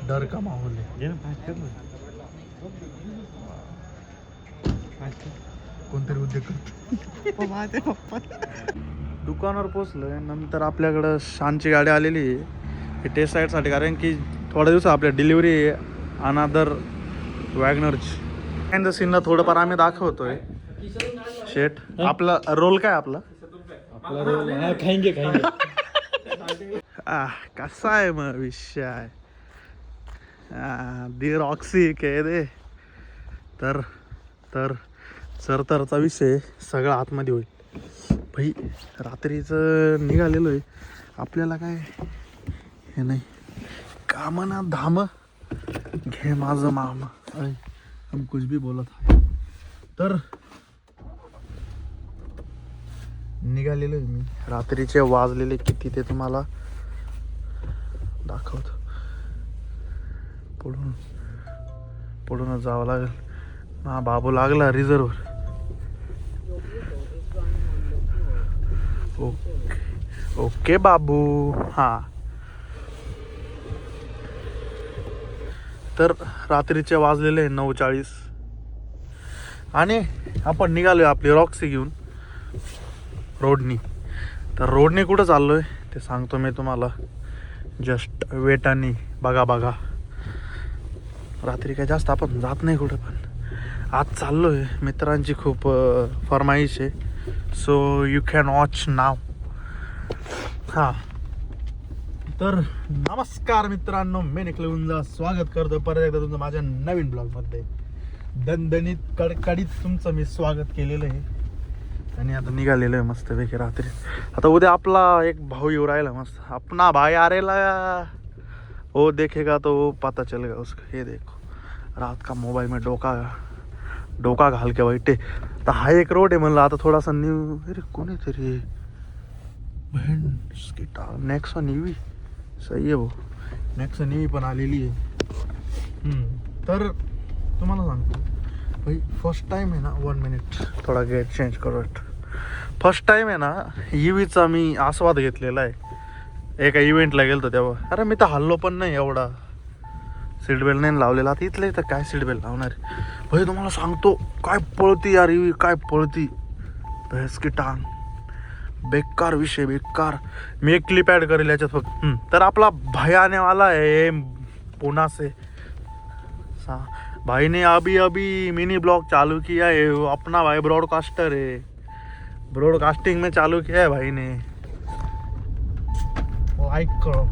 डर का माहोल है. कोणतरी उद्योग करतो. दुकानावर पोचलोय. नंतर आपल्याकडं शानची गाडी आलेली आहे ही टेस्ट राईडसाठी, कारण की थोड्या दिवसात आपल्या डिलिव्हरी आहे अनादर वॅगनरची. अँड द सीनला थोडंफार आम्ही दाखवतोय. शेट आपला रोल काय आपला खाएंगे कसा आहे मग विषय. दी रॉक्सी के दे. तर तर सरतरचा विषय सगळा आतमध्ये होईल भाई. रात्रीचं निघालेलो आहे. आपल्याला काय हे नाही काम ना धाम घे माझं माम. हम कुछ भी बोलत आहे. तर निघालेलो आहे मी. रात्रीचे वाजलेले किती ते तुम्हाला दाखवतो. पुढूनच जावं लागेल. हा बाबू लागला रिझर्वर. ओके ओके बाबू. हा तर रात्रीचे वाजलेले 9:40 आणि आपण निघालोय आपली रॉक्सी घेऊन रोडनी. तर रोडने कुठं चाललोय ते सांगतो मी तुम्हाला. जस्ट वेट आणि बघा. रात्री काय जास्त आपण जात नाही कुठं, पण आज चाललोय. मित्रांची खूप फरमाईश आहे. सो यू कॅन वॉच नाव. हां तर नमस्कार मित्रांनो, मी निखिल स्वागत करतो परत एकदा तुमचं माझ्या नवीन ब्लॉगमध्ये. दणदणीत कडकडीत तुमचं मी स्वागत केलेलं आहे. आणि आता निघालेलं आहे मस्तपैकी रात्री. आता उद्या आपला एक भाऊ येऊ राहिला मस्त. अपना भाई आरेला वो देखेगा तो वो पता चलेगा उसको. हे देखो रात का मोबाईल में डोका घाल के बैठे. तर हा एक रोड आहे म्हणलं आता थोडासा न्यू. अरे कोणीतरी बहन नेक्सा न्यूवी सही आहे भाऊ. नेक्सा न्यूवी पण आलेली आहे. तर तुम्हाला सांगतो भाई, फर्स्ट टाइम आहे ना. 1 मिनिट थोडा गेट चेंज करू. फर्स्ट टाइम आहे ना ईव्हीचा मी आस्वाद घेतलेला आहे. एका इव्हेंटला गेलो तेव्हा. अरे मी तर हल्लो पण नाही एवढा. सीट बेल्ट नाही लावलेला. आता इथलं तर काय सीट बेल्ट लावणार भाई. तुम्हाला सांगतो काय पळती यार ईव्ही, काय पळती भैंस की टांग. बेकार विषय बेकार. मी एक क्लिप ॲड करेल याच्यात फक्त. तर आपला भाई आने वाला है पुणे से. भाई ने अभी मिनी ब्लॉग चालू किया है. अपना भाई ब्रॉडकास्टर है. ब्रॉडकास्टिंग में चालू किया है भाई ने. लाईक करो.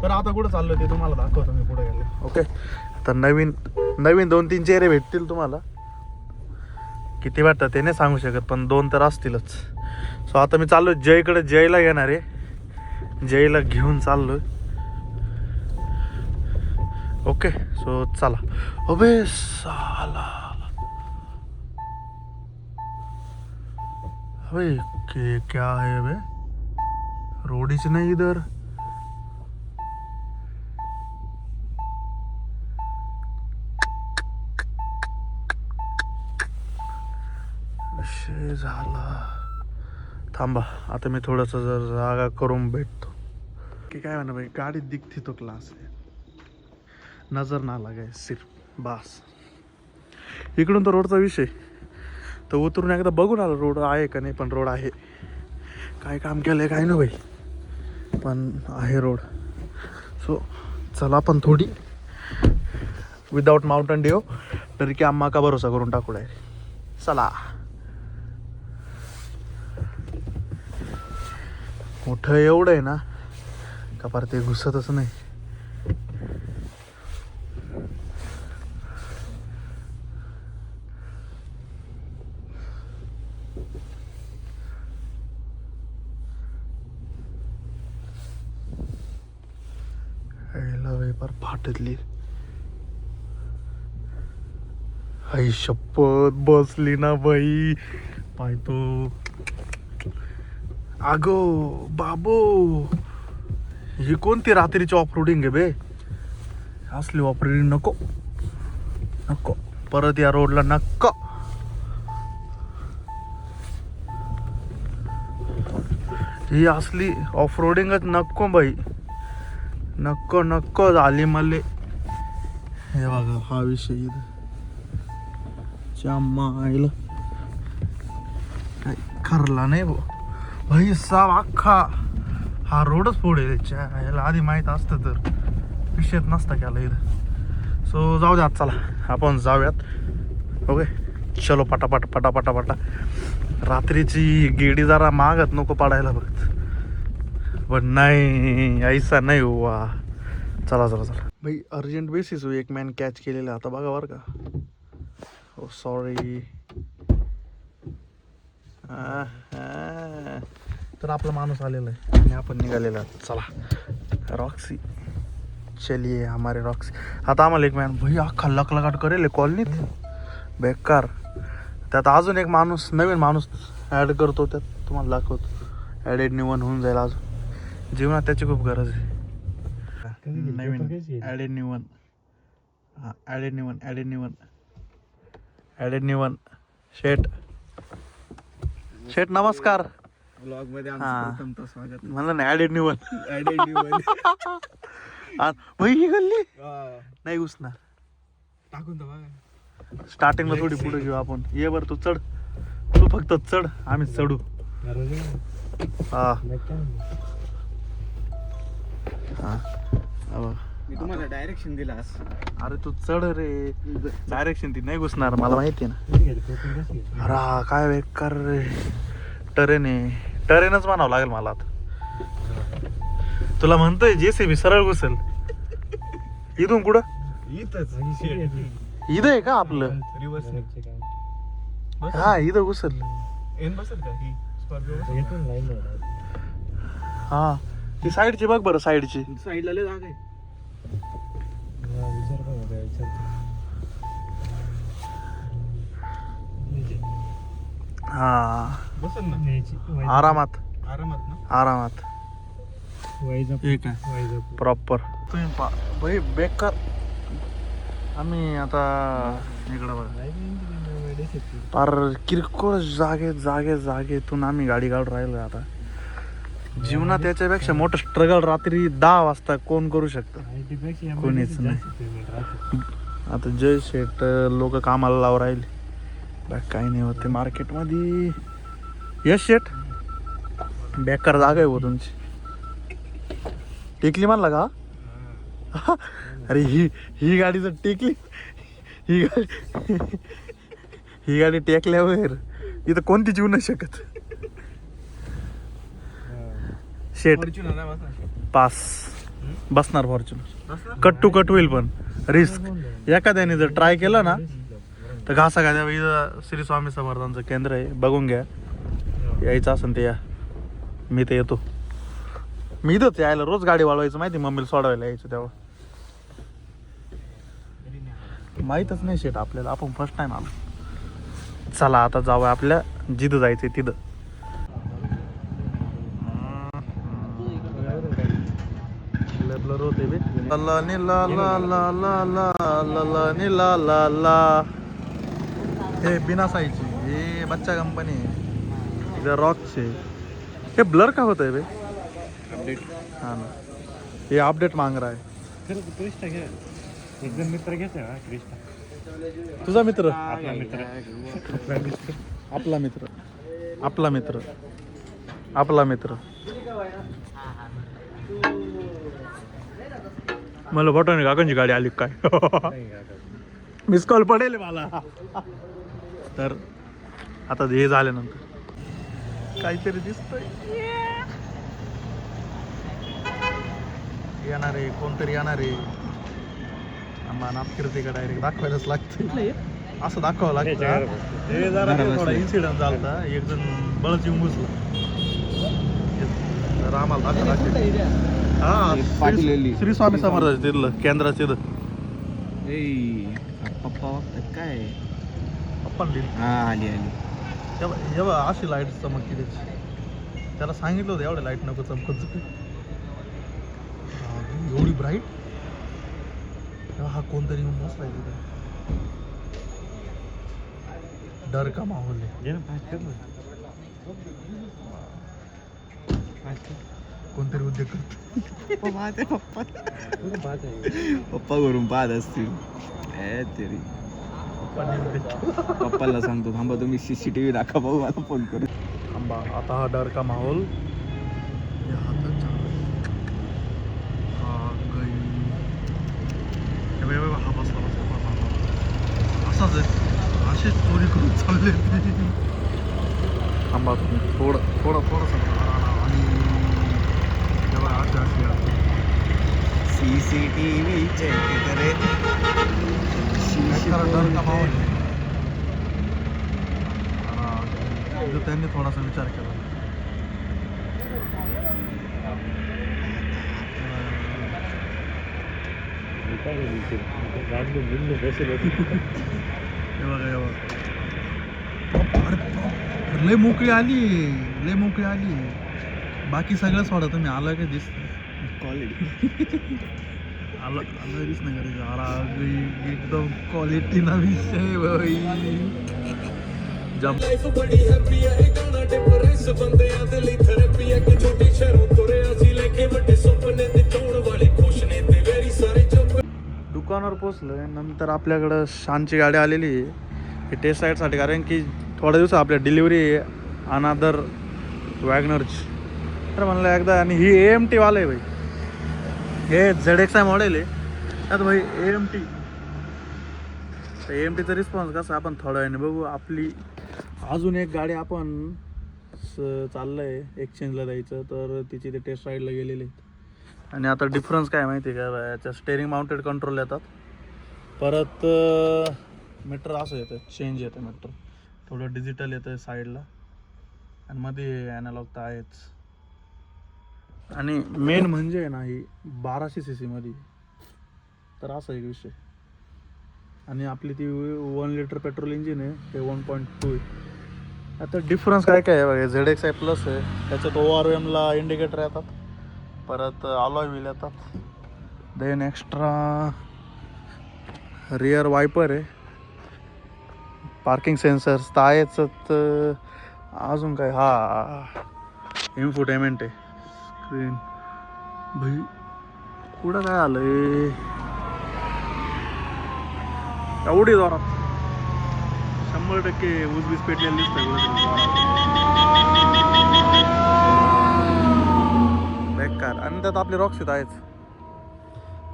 तर आता कुठं चाललो ते तुम्हाला दाखवतो मी पुढे गेलो. ओके. तर नवीन 2-3 चेहरे भेटतील तुम्हाला. किती वाटतं ते नाही सांगू शकत, पण 2 तर असतीलच. सो आता मी चाललो जयकडे. जयला घेणार आहे. जयला घेऊन चाललोय. ओके सो चला. अबे साला अबे क्या है बे. रोडीच नाही इधर. झाला. थांबा आता मी थोडंसं जर जागा करून भेटतो की काय म्हणा भाई. गाडी दिखती तो क्लास आहे. नजर ना लागाय सिर्फ बास. इकडून तर रोडचा विषय. तर उतरून एकदा बघून आलो रोड आहे का नाही. पण रोड आहे. काय काम केलंय काय ना भाई, पण आहे रोड. सो चला आपण थोडी विदाउट माउंटन ड्यू तरी की आम्हा का भरोसा करून टाकू डायरेक्ट. चला. मोठं एवढं आहे ना का पार ते घुसतच नाही. पार फाटतली. आई शपथ बसली ना बाई. पाहतो अगो बाबू, ही कोणती रात्रीची ऑफरोडिंग आहे बे. असली ऑफरोडिंग नको परत या रोडला नको. ही असली ऑफरोडिंगच नको बाई. नको नको झाली मले. हे बघा हा विषय इथं मायला काय खरला नाही भाई साब अख्खा हा रोडच पुढे याला आधी माहीत असतं तर विषयच नसता केला इथं. सो जाऊ द्यात, चला आपण जाऊयात. ओके चलो पटापट पटापटा. रात्रीची गेडी जरा मागत नको पडायला फक्त, पण नाही ऐसा नाही हुआ. चला भाई अर्जंट बेसिस एक मॅन कॅच केलेला आता बघा बरं का. ओ सॉरी. तर आपला माणूस आलेला आहे आणि आपण निघालेला. चला रॉक्सी, चलिए हमारे रॉक्सी. आता आम्हाला एक मॅन भाई अख्खा लकलकाट करेल कॉलनीत बेकार. त्यात अजून एक माणूस, नवीन माणूस ॲड करतो, त्यात तुम्हाला दाखवतो. ॲडेड निवन होऊन जाईल. अजून जीवनात त्याची खूप गरज आहे. नवीन ॲडेड निवन. हां ॲडेड निवन शेट नमस्कार. ब्लॉग मध्ये हा. प्रथमतः स्वागत. म्हणलं ना ॲडेड निवन. भाई ही गल्ली नाही घुसणार. टाकून तर बघा. स्टार्टिंगला थोडी पुढे घेऊ आपण. ये बरं तू चढ, तू फक्त चढ, आम्ही चढू. हा मी तुम्हाला डायरेक्शन दिलास. अरे तू चढ रे. डायरेक्शन ती नाही घुसणार, मला माहिती आहे ना. अरे काय बेकार रे. टरेनच म्हणावं लागेल मला आता. तुला म्हणतोय JCB सरळ घुसेल. इथून कुठं इथं आहे का आपलं. हा इथं घुसेल. हा ती साईडची बघ बरं, साईडची. साईडला लय जागा आहे. हा बसल ना आरामात ना. ठीक आहे प्रॉपर. तुम्ही भाई बेकार. आम्ही आता इकडं बघा पार किरकोळ जागेतून आम्ही गाडी काढून राहिलो. आता जीवनात याच्यापेक्षा मोठं स्ट्रगल रात्री 10 वाजता कोण करू शकतं? कोणीच नाही. आता जय शेट लोक कामाला लावून राहिले. काही नाही होते मार्केटमध्ये. यश शेट बेकार जागा आहे हो तुमची. टेकली म्हणला का? अरे ही गाडी जर टेकली, ही गाडी टेकल्यावर इथं कोणती जीव नाही शकत. शेट पास बसणार फॉर्च्युनर. कट टू कट होईल, पण रिस्क. एखाद्याने जर ट्राय केलं ना तर घासा घ्या. इथं श्री स्वामी समर्थांचं केंद्र आहे, बघून घ्या. यायचं असेल ते या, मी तर येतो. मी इथंच यायला रोज गाडी वाढवायचं माहिती, मम्मीला सोडवायला यायचं तेव्हा. माहीतच नाही शेट आपल्याला, आपण फर्स्ट टाइम आलो. चला आता जाऊ आपल्या जिथं जायचं तिथं. ब्लर होते बे. ला नी ला ला ला ला ला ला ला नी ला ला ला. हे बिना साईची, हे बच्चा कंपनी आहे रॉकचे. हे ब्लर का होत आहे बे? अपडेट. हा ना, हे अपडेट मांग रहा है. क्रिस्टा घ्या. एकदम मित्र घ्यायचा हा क्रिस्टा. तुझा मित्र? आपला मित्र. आपला मित्र. आपला मित्र. आपला मित्र. मला बटन काकांची गाडी आली काय? मिस कॉल पडेल मला. तर आता हे झाल्यानंतर काहीतरी दिसतंय. येणार आहे कोणतरी, येणार आहे. आम्हाला नापकिरते का डायरेक्ट दाखवायलाच लागतं. असं दाखवावं लागतं. थोडा इन्सिडेंट झाला. एक जण बळच येऊन घुसला. तर आम्हाला दाखवा लागतं. हा श्री स्वामी समर्थाचं तिथलं केंद्राचं तिथं. पप्पा काय आपण हा आली जेव्हा अशी लाईट चमकते त्याची. त्याला सांगितलं होतं एवढ्या लाईट नको चमकत. एवढी ब्राईट. तेव्हा हा कोणतरी येऊन बसलाय तिथं. डर का माहोल आहे. कोणतरी उद्योग करतो. पप्पा घरून पाहत असतील तरी पप्पाला सांगतो थांबा तुम्ही CCTV दाखवा भाऊ मला फोन करू. थांबा आता हा डर का माहोल यहाँ तक चल रहा है. हा गई हे बघ, हे बघ, हा बसला असाच आहे. असेच चोरी करून चालले. थांबा तुम्ही थोडंसं आणि हे बघा अशी CCTV चेक करे डर का माहोल आहे. जो त्यांनी थोडासा विचार केला. लय मोकळी आली. बाकी सगळं सोडा तुम्ही आलं का दिसत आलं दिस नाही करायचं. एकदम क्वालिटी ना विषय भाई. जम दुकानावर पोचलोय. नंतर आपल्याकडं शानची गाडी आलेली आहे ही टेस्ट राईडसाठी, कारण की थोड्या दिवसात आपल्या डिलिव्हरी आहे अनादर वॅगनरची. तर म्हणलं एकदा, आणि ही AMT वाला आहे भाई. हे ZXi मॉडेल आहे त्यात भाई AMT. तर AMTचा रिस्पॉन्स कसा आपण थोड्या वेळाने बघू. आपली अजून एक गाडी आपण चाललं आहे एक्सचेंजला द्यायचं, तर तिची ते टेस्ट राईडला गेलेली आहेत. आणि आता डिफरन्स काय माहिती आहे का, याच्या स्टेअरिंग माउंटेड कंट्रोल येतात, परत मीटर असं येतं, चेंज येतं मीटर, थोडं डिजिटल येतं साईडला, आणि मध्ये ॲनालॉग तर आहेच. आणि मेन म्हणजे ना ही 1200 cc मध्ये, तर असा एक विषय. आणि आपली ती 1 लिटर पेट्रोल इंजिन आहे, ते 1.2 आहे. आता डिफरन्स काय काय आहे बघा. ZXi प्लस आहे, त्याच्यात ORMला इंडिकेटर येतात, परत अलॉय व्हील येतात, देन एक्स्ट्रा रिअर वायपर आहे, पार्किंग सेन्सर्स तर आहेच. अजून काय, हा इन्फोटेनमेंट आहे, स्क्रीन भाई. पुढं काय आलंय एवढी जोरात, 100% ऊसबीस पेटलेली बेकार. आणि त्यात आपली रॉक्स आहेच,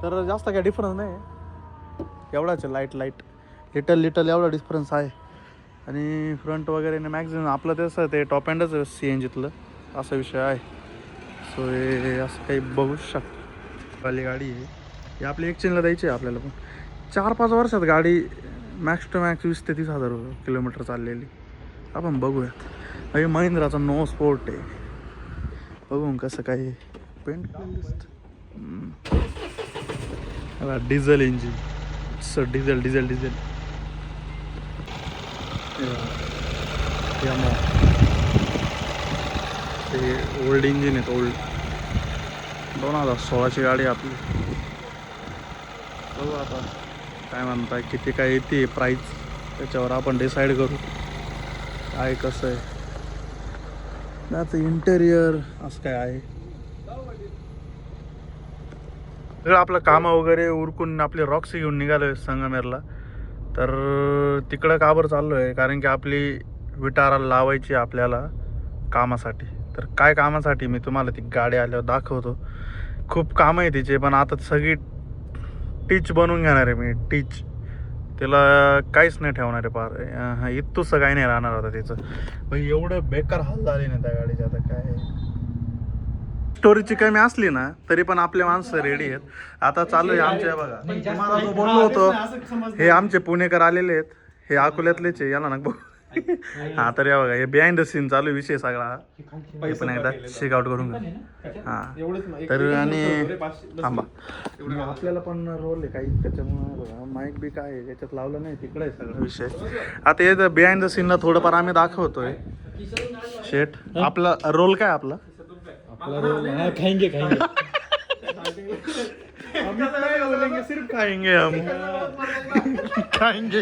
तर जास्त काय डिफरन्स नाही एवढाच आहे. लाईट लिटल एवढा डिफरन्स आहे. आणि फ्रंट वगैरे मॅक्झिमम आपलं तसं ते टॉप एंडच CNGतलं असा विषय आहे. सो हे असं काही बघू शकतो. वाली गाडी आहे ही, आपली एक्सचेंजला द्यायची आहे आपल्याला. पण 4-5 वर्षात गाडी मॅक्स टू मॅक्स 20 ते 30,000 किलोमीटर चाललेली. आपण बघूयात. हे महिंद्राचा नो स्पोर्ट आहे, बघून कसं काय पेंट डिझेल इंजिन, डिझेल ते ओल्ड इंजिन आहेत, ओल्ड 2016ची गाडी आपली. बघू आता काय म्हणताय, किती काय येते प्राईस, त्याच्यावर आपण डिसाईड करू काय कसं आहे. त्याचं इंटेरियर असं काय आहे. सगळं आपलं कामं वगैरे उरकून आपली रॉक्सी घेऊन निघालो आहे संगमेरला. तर तिकडं का बरं चाललो आहे, कारण की आपली विटारा लावायची आपल्याला कामासाठी. तर काय कामासाठी मी तुम्हाला ती गाडी आल्यावर दाखवतो. खूप कामं आहे तिचे, पण आता सगळी टीच बनवून घेणार आहे मी, टीच. तिला काहीच नाही ठेवणार आहे पार, इतूसं काही नाही राहणार आता तिचं. भाई एवढं बेकार हाल झाले ना त्या गाडीचे. आता काय स्टोरीची कमी असली ना तरी पण आपले माणसं रेडी आहेत. आता चालू आहे आमच्या, बघा तुम्हाला जो बोललो होतो, हे आमचे पुणेकर आलेले आहेत, हे अकोल्यातलेच आहे, याला ना बघ. हा तर या बघा, हे बिहाइंड द सीन चालू विषय सगळा, हे पण एकदा चेकआउट करून घ्या. हा तर आणि थांबा, आपल्याला पण रोल आहे काही त्याच्यामुळे बघा. माईक बी काय याच्यात लावलं नाही, तिकडे आहे सगळा विषय. आता हे बिहाइंड द सीनला थोडंफार आम्ही दाखवतोय. शेट आपला रोल काय, आपला खाएंगे हम नहीं बोलेंगे, सिर्फ खाएंगे हम. खाएंगे